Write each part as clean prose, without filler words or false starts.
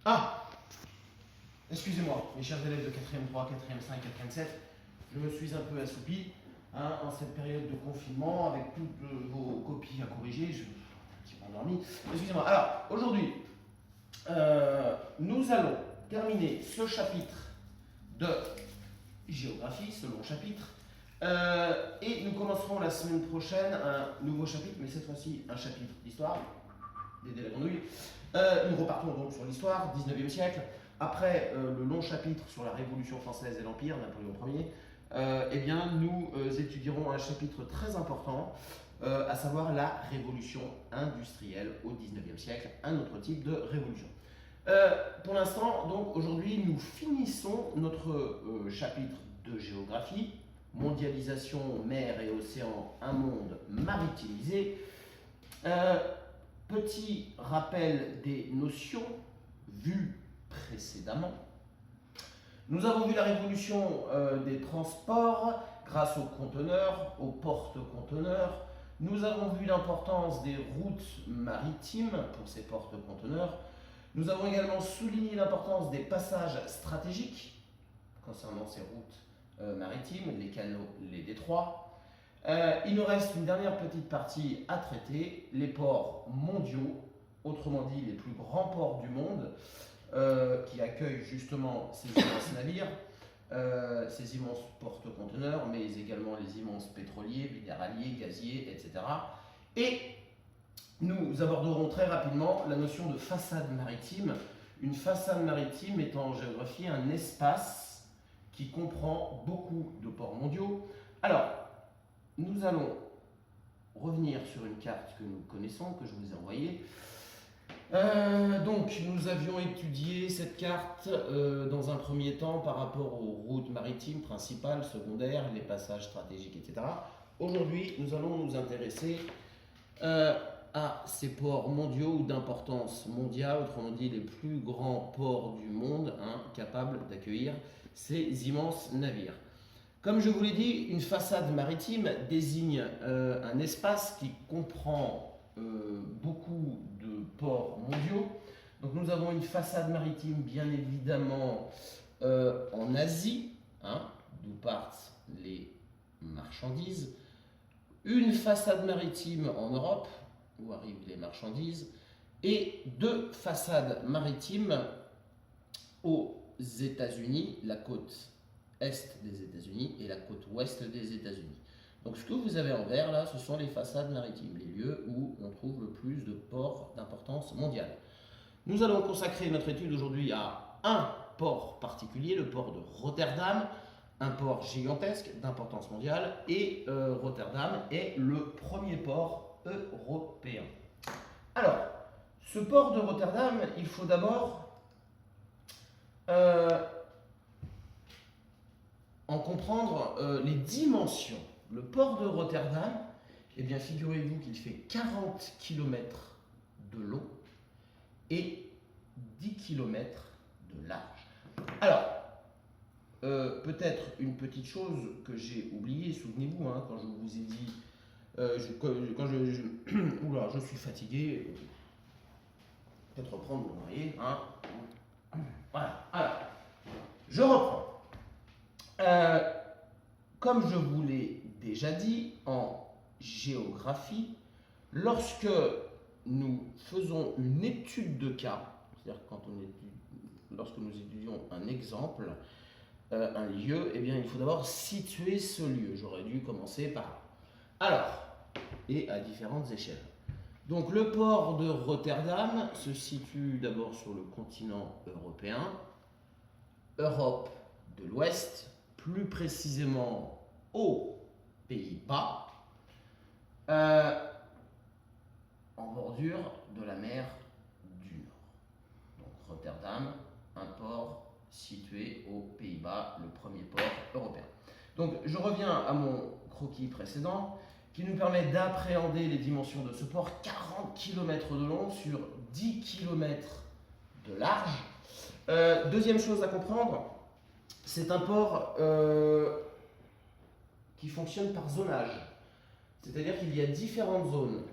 Ah, excusez-moi, mes chers élèves de 4e 3, 4e 5, 4e 7, je me suis un peu assoupi en cette période de confinement avec toutes vos copies à corriger. Je suis un petit peu endormi. Excusez-moi. Alors, aujourd'hui, nous allons terminer ce chapitre de géographie, ce long chapitre. Et nous commencerons la semaine prochaine un nouveau chapitre, mais cette fois-ci un chapitre d'histoire, des la grenouille. Nous repartons donc sur l'histoire, 19e siècle. Après le long chapitre sur la Révolution française et l'Empire, Napoléon Ier, eh bien, nous étudierons un chapitre très important, à savoir la Révolution industrielle au 19e siècle, un autre type de révolution. Pour l'instant, donc aujourd'hui, nous finissons notre chapitre de géographie, mondialisation, mer et océan, un monde maritimisé. Petit rappel des notions vues précédemment. Nous avons vu la révolution des transports grâce aux conteneurs, aux porte-conteneurs. Nous avons vu l'importance des routes maritimes pour ces porte-conteneurs. Nous avons également souligné l'importance des passages stratégiques concernant ces routes maritimes, les canaux, les détroits. Il nous reste une dernière petite partie à traiter, les ports mondiaux, autrement dit les plus grands ports du monde, qui accueillent justement ces immenses navires, ces immenses porte-conteneurs, mais également les immenses pétroliers, minéraliers, gaziers, etc. Et nous aborderons très rapidement la notion de façade maritime. Une façade maritime est en géographie un espace qui comprend beaucoup de ports mondiaux. Alors, nous allons revenir sur une carte que nous connaissons, que je vous ai envoyée. Donc, nous avions étudié cette carte dans un premier temps par rapport aux routes maritimes principales, secondaires, les passages stratégiques, etc. Aujourd'hui, nous allons nous intéresser à ces ports mondiaux ou d'importance mondiale, autrement dit les plus grands ports du monde, capables d'accueillir ces immenses navires. Comme je vous l'ai dit, une façade maritime désigne un espace qui comprend beaucoup de ports mondiaux. Donc nous avons une façade maritime bien évidemment en Asie, d'où partent les marchandises, une façade maritime en Europe, où arrivent les marchandises, et deux façades maritimes aux États-Unis, la côte est des États-Unis et la côte ouest des États-Unis. Donc ce que vous avez en vert là, ce sont les façades maritimes, les lieux où on trouve le plus de ports d'importance mondiale. Nous allons consacrer notre étude aujourd'hui à un port particulier, le port de Rotterdam, un port gigantesque d'importance mondiale, et Rotterdam est le premier port européen. Alors, ce port de Rotterdam, il faut d'abord en comprendre les dimensions. Le port de Rotterdam, eh bien figurez-vous qu'il fait 40 km de long et 10 km de large. Alors, peut-être une petite chose que j'ai oubliée, souvenez-vous, quand je vous ai dit, oula, je suis fatigué, peut-être reprendre, vous voyez, Voilà, alors, je reprends. Comme je vous l'ai déjà dit, en géographie, lorsque nous faisons une étude de cas, c'est-à-dire lorsque nous étudions un exemple, un lieu, eh bien, il faut d'abord situer ce lieu. J'aurais dû commencer par là. Alors, et à différentes échelles. Donc, le port de Rotterdam se situe d'abord sur le continent européen, Europe de l'Ouest, plus précisément aux Pays-Bas, en bordure de la mer du Nord. Donc Rotterdam, un port situé aux Pays-Bas, le premier port européen. Donc je reviens à mon croquis précédent qui nous permet d'appréhender les dimensions de ce port, 40 km de long sur 10 km de large. Deuxième chose à comprendre, c'est un port qui fonctionne par zonage. C'est-à-dire qu'il y a différentes zones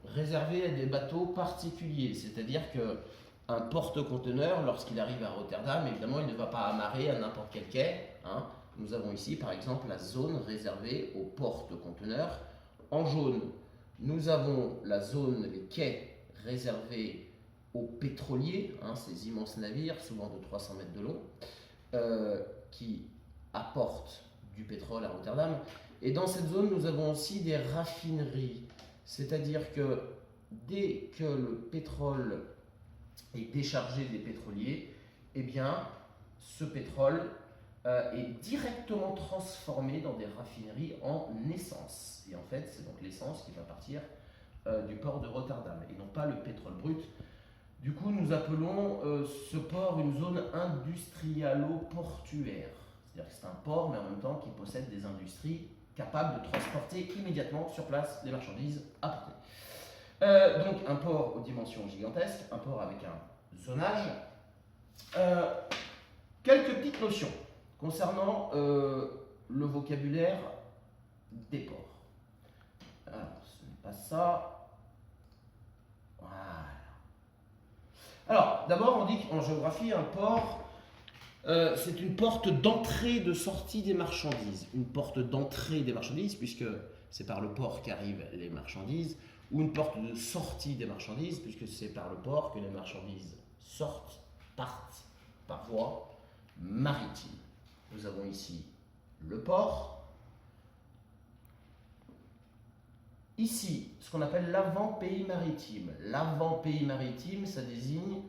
réservées à des bateaux particuliers. C'est-à-dire que un porte-conteneur, lorsqu'il arrive à Rotterdam, évidemment, il ne va pas amarrer à n'importe quel quai, hein. Nous avons ici, par exemple, la zone réservée aux porte-conteneurs. En jaune, nous avons la zone, les quais réservés aux pétroliers, hein, ces immenses navires, souvent de 300 mètres de long, qui apportent du pétrole à Rotterdam. Et dans cette zone, nous avons aussi des raffineries, c'est-à-dire que dès que le pétrole est déchargé des pétroliers, eh bien, ce pétrole est directement transformé dans des raffineries en essence. Et en fait, c'est donc l'essence qui va partir du port de Rotterdam et non pas le pétrole brut. Du coup, nous appelons ce port une zone industrialo-portuaire. C'est-à-dire que c'est un port, mais en même temps qui possède des industries capables de transporter immédiatement sur place les marchandises apportées. Donc un port aux dimensions gigantesques, un port avec un zonage. Quelques petites notions concernant le vocabulaire des ports. Alors, ce n'est pas ça. Voilà. Alors, d'abord, on dit qu'en géographie, un port, c'est une porte d'entrée de sortie des marchandises. Une porte d'entrée des marchandises, puisque c'est par le port qu'arrivent les marchandises, ou une porte de sortie des marchandises, puisque c'est par le port que les marchandises sortent, partent par voie maritime. Nous avons ici le port. Ici, ce qu'on appelle l'avant-pays maritime. L'avant-pays maritime, ça désigne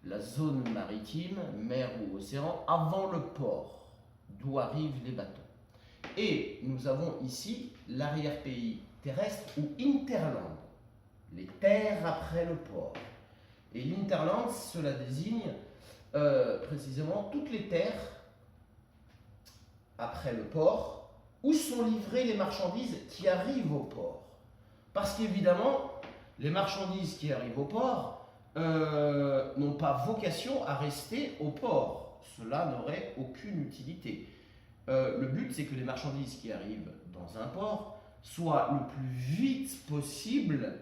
la zone maritime, mer ou océan, avant le port, d'où arrivent les bateaux. Et nous avons ici l'arrière-pays terrestre ou hinterland, les terres après le port. Et l'interland, cela désigne précisément toutes les terres après le port où sont livrées les marchandises qui arrivent au port. Parce qu'évidemment, les marchandises qui arrivent au port n'ont pas vocation à rester au port. Cela n'aurait aucune utilité. Le but, c'est que les marchandises qui arrivent dans un port soient le plus vite possible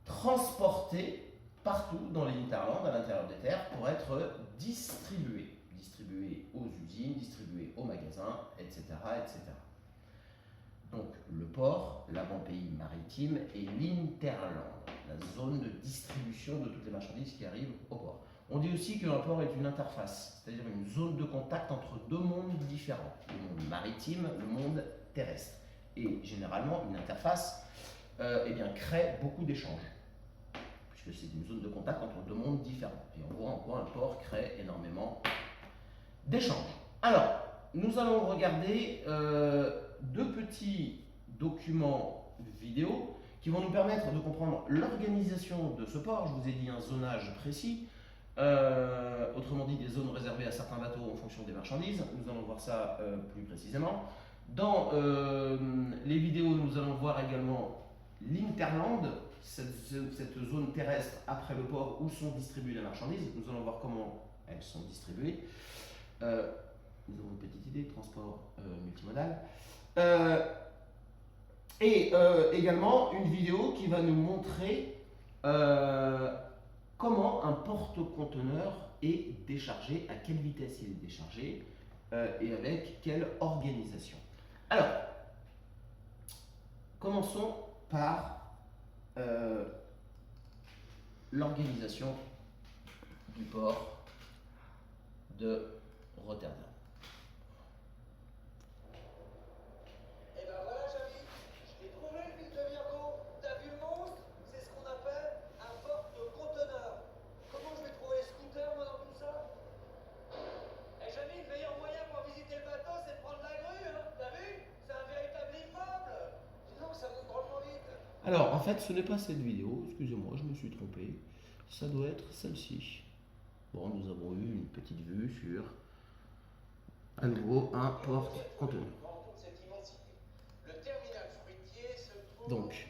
transportées partout dans les hinterlands, à l'intérieur des terres, pour être distribuées. Distribuées aux usines, distribuées aux magasins, etc., etc. Donc le port, l'avant-pays maritime et l'interland, la zone de distribution de toutes les marchandises qui arrivent au port. On dit aussi qu'un port est une interface, c'est-à-dire une zone de contact entre deux mondes différents, le monde maritime, le monde terrestre. Et généralement, une interface eh bien, crée beaucoup d'échanges, puisque c'est une zone de contact entre deux mondes différents. Et on voit en quoi un port crée énormément d'échanges. Alors, nous allons regarder deux petits documents vidéo qui vont nous permettre de comprendre l'organisation de ce port. Je vous ai dit un zonage précis, autrement dit des zones réservées à certains bateaux en fonction des marchandises. Nous allons voir ça plus précisément. Dans les vidéos, nous allons voir également l'interland, cette zone terrestre après le port où sont distribuées les marchandises. Nous allons voir comment elles sont distribuées. Nous avons une petite idée, transport multimodal. Et également une vidéo qui va nous montrer comment un porte-conteneur est déchargé, à quelle vitesse il est déchargé et avec quelle organisation. Alors, commençons par l'organisation du port de Rotterdam. Et ben voilà, Jamie, je t'ai trouvé le fils de Virgo. T'as vu le monstre? C'est ce qu'on appelle un porte-conteneur. Comment je vais trouver les scooters, moi, dans tout ça? Eh, Jamie, le meilleur moyen pour visiter le bateau, c'est de prendre la grue, hein. T'as vu? C'est un véritable immeuble. Dis donc, ça monte drôlement vite. Alors, en fait, ce n'est pas cette vidéo, excusez-moi, je me suis trompé. Ça doit être celle-ci. Bon, nous avons eu une petite vue sur, à nouveau, un porte-conteneur. Le terminal fruitier se trouve Donc,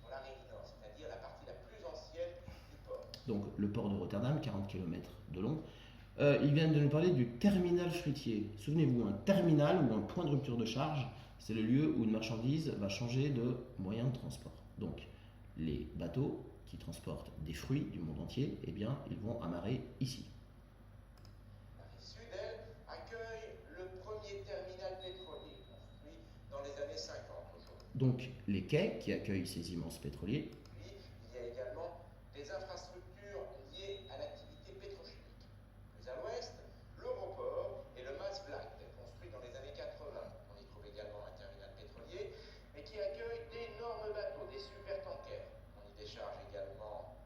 dans la résidence, c'est-à-dire la partie la plus ancienne du port. donc, le port de Rotterdam, 40 km de long. Ils viennent de nous parler du terminal fruitier. Souvenez-vous, un terminal ou un point de rupture de charge, c'est le lieu où une marchandise va changer de moyen de transport. Donc, les bateaux qui transportent des fruits du monde entier, eh bien, ils vont amarrer ici. Paris-Sud, elle, accueille le premier terminal pétrolier construit dans les années 50 aujourd'hui. Donc, les quais qui accueillent ces immenses pétroliers. Puis, il y a également des infrastructures liées à l'activité pétrochimique. Plus à l'ouest, l'Europort et le Maasvlakte, construit dans les années 80. On y trouve également un terminal pétrolier, mais qui accueille d'énormes bateaux, des supertankers. On y décharge également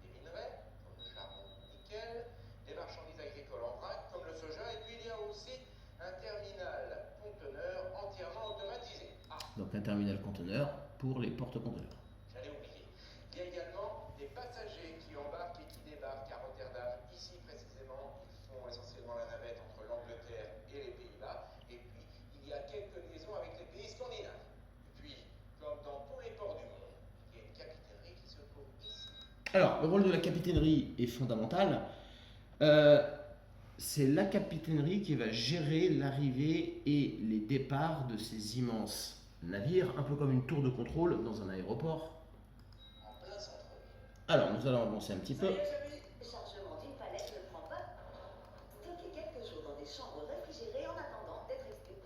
des minerais, comme le charbon ou le nickel, des marchandises agricoles en vrac, comme le soja, et puis il y a aussi un terminal conteneur entièrement automatisé. Donc un terminal conteneur pour les porte-conteneurs. J'allais oublier. Il y a également des passagers qui embarquent et qui débarquent à Rotterdam. Ici précisément, ils font essentiellement la navette entre l'Angleterre et les Pays-Bas. Et puis, il y a quelques liaisons avec les pays scandinaves. Et puis, comme dans tous les ports du monde, il y a une capitainerie qui se trouve ici. Alors, le rôle de la capitainerie est fondamental. C'est la capitainerie qui va gérer l'arrivée et les départs de ces immenses navires, un peu comme une tour de contrôle dans un aéroport. En plein centre-ville. Alors, nous allons avancer un petit Ça peu. y est, Jamy? Le chargement d'une palette ne prend pas. Stocker quelques jours dans des chambres réfrigérées en attendant d'être expédié.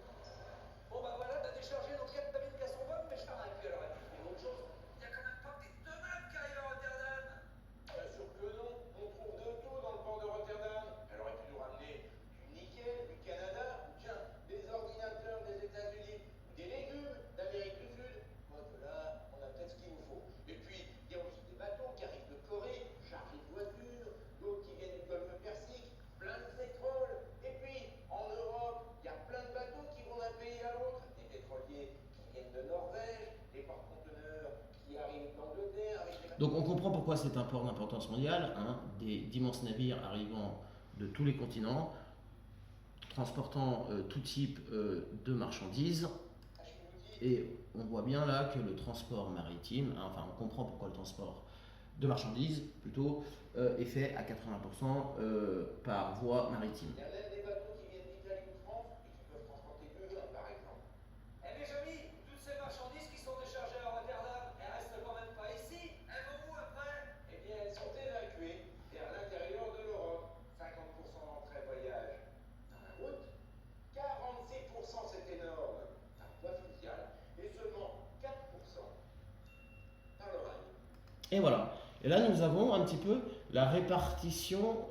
Bon bah voilà, t'as déchargé nos 4000 caissons bonnes, mais je t'arrête. Puis alors, et autre chose, il y a quand même pas que des tomates qui arrivent à Rotterdam. Bien sûr que non, on trouve de tout dans le port de Rotterdam. Elle aurait pu nous ramener du nickel, du Canada, ou tiens, des ordinateurs des États-Unis, ou des légumes d'Amérique du Sud. Quoique là, on a peut-être ce qu'il nous faut. Et puis, il y a aussi des bateaux qui arrivent de Corée, chargés de voitures, d'autres qui viennent du Golfe Persique, plein de pétrole. Et puis, en Europe, il y a plein de bateaux qui vont d'un pays à l'autre. Des pétroliers qui viennent de Norvège, des porte-conteneurs qui arrivent d'Angleterre avec des Donc on comprend pourquoi c'est un port d'importance mondiale, hein, d'immenses navires arrivant de tous les continents, transportant tout type de marchandises. Et on voit bien là que le transport maritime, hein, enfin on comprend pourquoi le transport de marchandises plutôt est fait à 80% par voie maritime. Il y a même des bateaux qui viennent d'Italie ou de France et qui peuvent transporter du vin, par exemple. Eh mais Jamy, toutes ces marchandises qui sont déchargées à Rotterdam, elles restent quand même pas ici. Elles vont où après? Eh bien, elles sont évacuées vers l'intérieur de l'Europe. 50% d'entre elles voyagent par la route, 46%, c'est énorme, par voie fluviale, et seulement 4% par le rail. Et voilà. Et là, nous avons un petit peu la répartition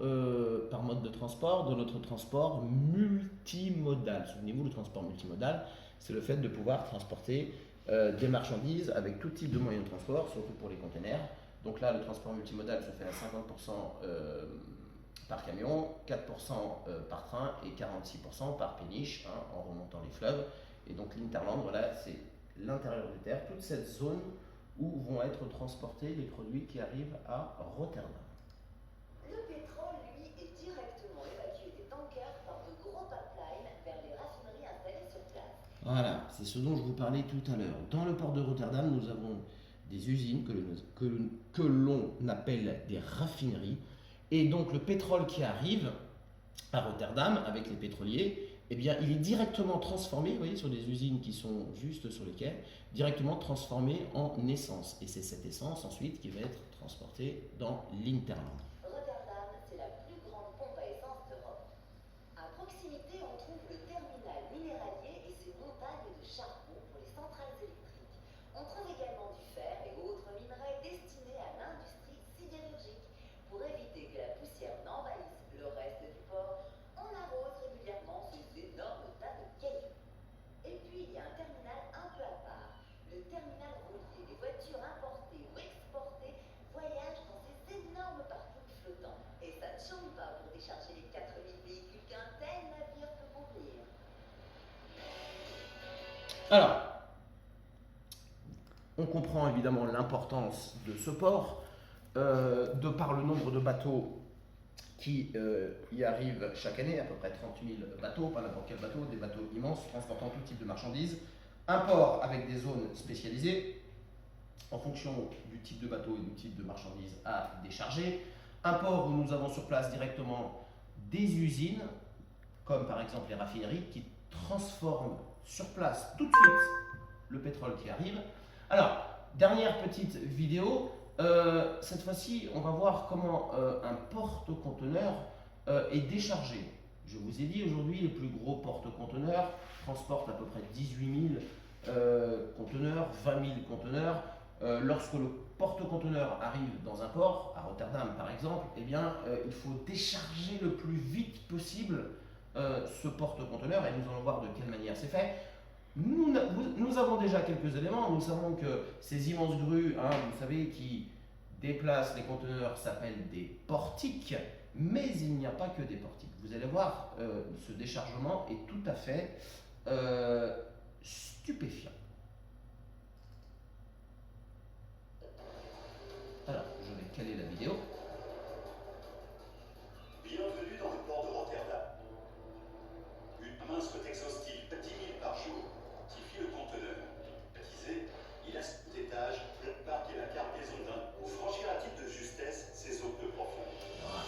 par mode de transport de notre transport multimodal. Souvenez-vous, le transport multimodal, c'est le fait de pouvoir transporter des marchandises avec tout type de moyens de transport, surtout pour les containers. Donc là, le transport multimodal se fait à 50% par camion, 4% par train et 46% par péniche, hein, en remontant les fleuves. Et donc l'Interland, voilà, c'est l'intérieur des terres, toute cette zone où vont être transportés les produits qui arrivent à Rotterdam. Le pétrole, lui, est directement évacué des tankers par de gros pipelines vers les raffineries installées sur place. Voilà, c'est ce dont je vous parlais tout à l'heure. Dans le port de Rotterdam, nous avons des usines que l'on appelle des raffineries. Et donc le pétrole qui arrive à Rotterdam avec les pétroliers, eh bien, il est directement transformé, vous voyez, sur des usines qui sont juste sur les quais, directement transformé en essence. Et c'est cette essence ensuite qui va être transportée dans l'Interland. Rotterdam, c'est la plus grande pompe à essence d'Europe. À proximité, on trouve le terminal minéralier et ses montagnes de charbon pour les centrales électriques. On trouve également du fer et autres minerais destinés à l'industrie sidérurgique. Pour éviter que la poussière n'envahisse le reste du port, on arrose régulièrement ces énormes tas de cailloux. Et puis, il y a un terminal un peu à part, le terminal roulier. Les voitures importées ou exportées voyagent dans ces énormes parkings flottants. Et ça ne chante pas pour décharger les 4000 véhicules qu'un tel navire peut contenir. Alors, on comprend évidemment l'importance de ce port, de par le nombre de bateaux qui y arrivent chaque année, à peu près 30 000 bateaux, pas n'importe quel bateau, des bateaux immenses transportant tout type de marchandises. Un port avec des zones spécialisées en fonction du type de bateau et du type de marchandises à décharger. Un port où nous avons sur place directement des usines, comme par exemple les raffineries, qui transforment sur place tout de suite le pétrole qui arrive. Alors, dernière petite vidéo, cette fois-ci, on va voir comment un porte-conteneur est déchargé. Je vous ai dit aujourd'hui, les plus gros porte-conteneurs transportent à peu près 18 000 conteneurs, 20 000 conteneurs. Lorsque le porte-conteneur arrive dans un port, à Rotterdam par exemple, eh bien, il faut décharger le plus vite possible ce porte-conteneur et nous allons voir de quelle manière c'est fait. Nous avons déjà quelques éléments. Nous savons que ces immenses grues, hein, vous savez, qui déplacent les conteneurs s'appellent des portiques, mais il n'y a pas que des portiques. Vous allez voir, ce déchargement est tout à fait stupéfiant. Alors, je vais caler la vidéo. Bienvenue dans le port de Rotterdam. Une mince exhaustive 10 000 par jour typifie le conteneur. Baptisé, il a 7 étages, le parc et la cargaison d'un, où franchira-t-il de justesse ses eaux peu profondes. Voilà.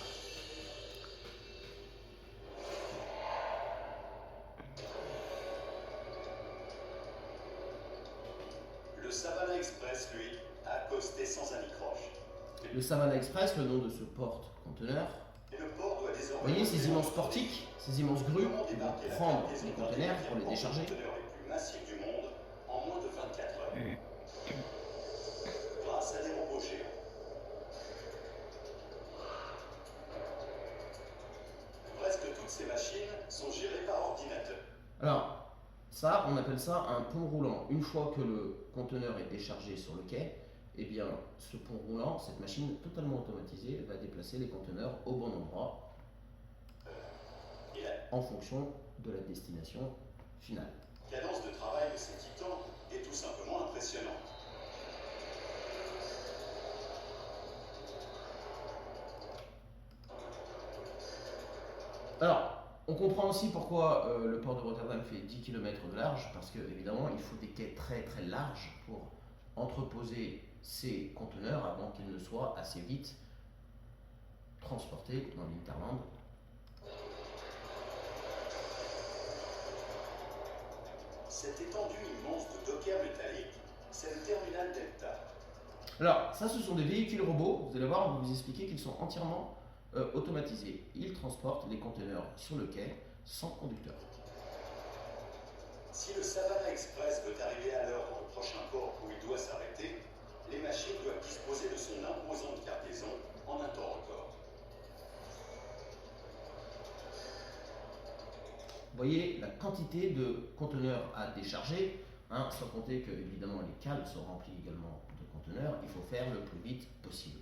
Le Savannah Express, lui, a accosté sans anicroche. Le Savannah Express, le nom de ce porte-conteneur. Et le port doit Vous désormais... voyez ces immenses portiques, ces immenses grues qui vont prendre les conteneurs pour les décharger. Le conteneur les plus massifs du monde en moins de 24 heures. Grâce à des robots géants. Presque toutes ces machines sont gérées par ordinateur. Alors, ça, on appelle ça un pont roulant. Une fois que le conteneur est déchargé sur le quai, eh bien, ce pont roulant, cette machine totalement automatisée, va déplacer les conteneurs au bon endroit en fonction de la destination finale. La cadence de travail de ces titans est tout simplement impressionnante. Alors, on comprend aussi pourquoi le port de Rotterdam fait 10 km de large, parce que évidemment, il faut des quais très très larges pour entreposer ces conteneurs avant qu'ils ne soient assez vite transportés dans l'Hinterland. Cette étendue immense de dockers métalliques, c'est le terminal Delta. Alors, ça, ce sont des véhicules robots. Vous allez voir, on va vous expliquer qu'ils sont entièrement automatisés. Ils transportent les conteneurs sur le quai sans conducteur. Si le Savannah Express veut arriver à l'heure dans le prochain port où il doit s'arrêter, les machines doivent disposer de son imposante cargaison en un temps record. Vous voyez la quantité de conteneurs à décharger, hein, sans compter que évidemment les cales sont remplies également de conteneurs. Il faut faire le plus vite possible.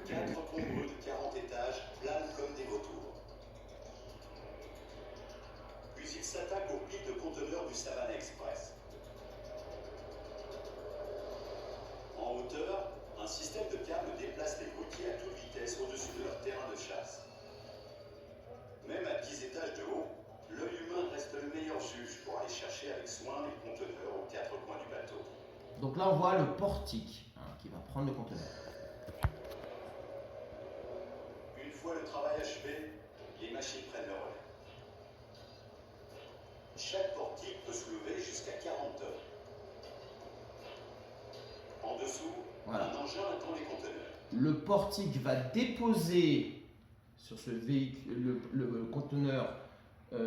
4 convois de 40 étages planent comme des vautours. Puis ils s'attaquent aux piles de conteneurs du Savannah Express. En hauteur, un système de câbles déplace les routiers à toute vitesse au-dessus de leur terrain de chasse. Même à 10 étages de haut, l'œil humain reste le meilleur juge pour aller chercher avec soin les conteneurs aux 4 coins du bateau. Donc là, on voit le portique, hein, qui va prendre le conteneur. Une fois le travail achevé, les machines prennent le relais. Chaque portique peut soulever jusqu'à 40 tonnes. En dessous, Voilà. un engin attend les conteneurs. Le portique va déposer sur ce véhicule, le conteneur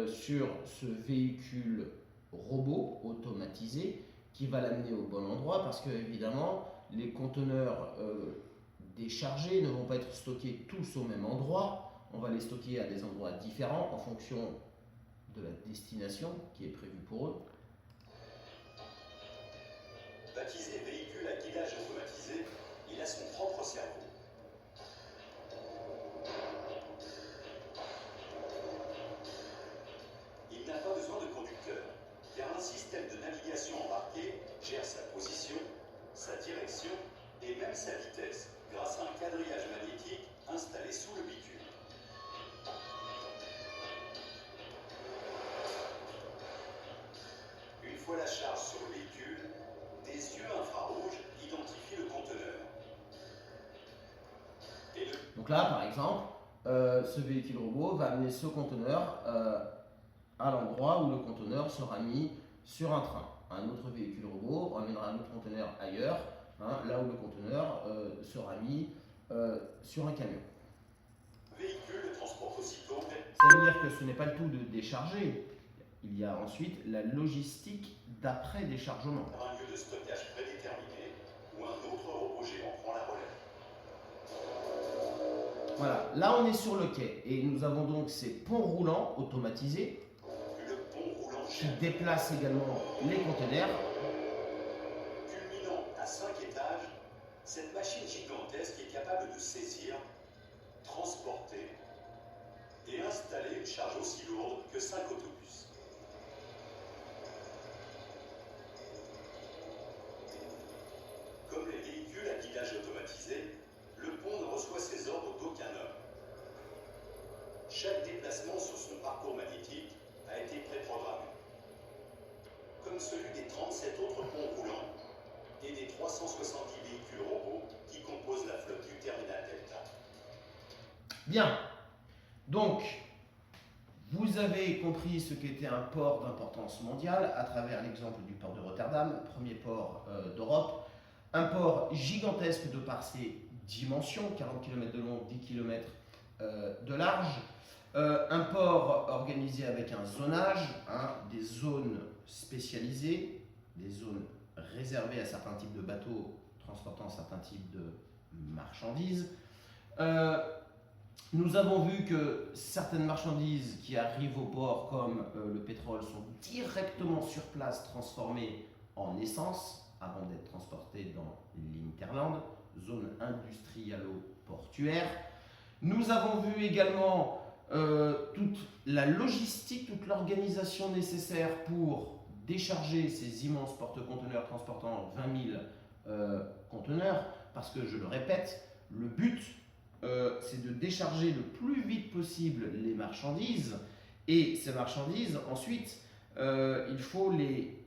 sur ce véhicule robot automatisé qui va l'amener au bon endroit parce que évidemment les conteneurs déchargés ne vont pas être stockés tous au même endroit. On va les stocker à des endroits différents en fonction de la destination qui est prévue pour eux. Baptisé véhicule à guidage automatisé, il a son propre cerveau. Il n'a pas besoin de conducteur, car un système de navigation embarqué gère sa position, sa direction et même sa vitesse grâce à un quadrillage magnétique installé sous le bitume. Une fois la charge sur le véhicule, des yeux infrarouges identifient le conteneur. Donc là, par exemple, ce véhicule robot va amener ce conteneur à l'endroit où le conteneur sera mis sur un train. Un autre véhicule robot amènera un autre conteneur ailleurs. là où le conteneur sera mis sur un camion. Véhicule transporte aussitôt. Ça veut dire que ce n'est pas le tout de décharger, il y a ensuite la logistique d'après-déchargement. Un lieu de stockage prédéterminé où un autre robot géant prend la relève. Voilà, là on est sur le quai et nous avons donc ces ponts roulants automatisés Le pont roulant qui géant, déplacent également les conteneurs. culminant à 5 étages, cette machine gigantesque est capable de saisir, transporter et installer une charge aussi lourde que 5 autobus. Comme les véhicules à guidage automatisé, le pont ne reçoit ses ordres d'aucun homme. Chaque déplacement sur son parcours magnétique a été préprogrammé. Comme celui des 37 autres ponts roulants et des 370 véhicules robots qui composent la flotte du terminal Delta. Bien, donc vous avez compris ce qu'était un port d'importance mondiale à travers l'exemple du port de Rotterdam, premier port d'Europe. Un port gigantesque de par ses dimensions, 40 km de long, 10 km de large. Un port organisé avec un zonage, des zones spécialisées, des zones réservées à certains types de bateaux transportant certains types de marchandises. Nous avons vu que certaines marchandises qui arrivent au port, comme le pétrole, sont directement sur place transformées en essence avant d'être transportées dans l'Hinterland, zone industrialo-portuaire. Nous avons vu également toute la logistique, toute l'organisation nécessaire pour décharger ces immenses porte-conteneurs transportant 20 000 conteneurs, parce que, je le répète, le but, c'est de décharger le plus vite possible les marchandises, et ces marchandises, ensuite, il faut les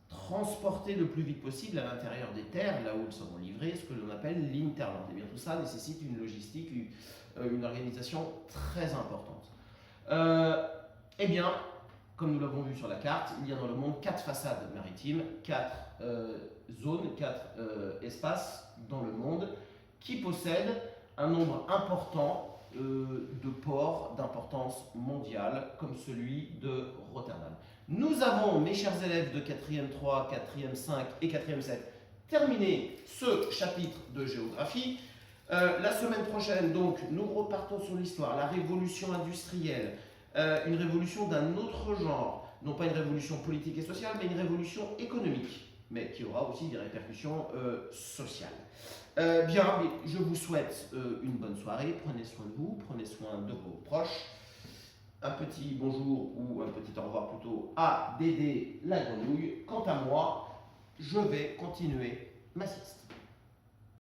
transporter le plus vite possible à l'intérieur des terres, là où elles seront livrées, ce que l'on appelle l'Hinterland. Et bien tout ça nécessite une logistique, une organisation très importante. Eh bien, comme nous l'avons vu sur la carte, il y a dans le monde 4 façades maritimes, 4 zones, 4 espaces dans le monde qui possèdent un nombre important de ports d'importance mondiale, comme celui de Rotterdam. Nous avons, mes chers élèves de 4e 3, 4e 5 et 4e 7, terminé ce chapitre de géographie. La semaine prochaine, donc, nous repartons sur l'histoire, la révolution industrielle, une révolution d'un autre genre, non pas une révolution politique et sociale, mais une révolution économique, mais qui aura aussi des répercussions sociales. Bien, je vous souhaite une bonne soirée, prenez soin de vous, prenez soin de vos proches. Un petit bonjour ou un petit au revoir plutôt à Dédé la grenouille. Quant à moi, je vais continuer ma sieste.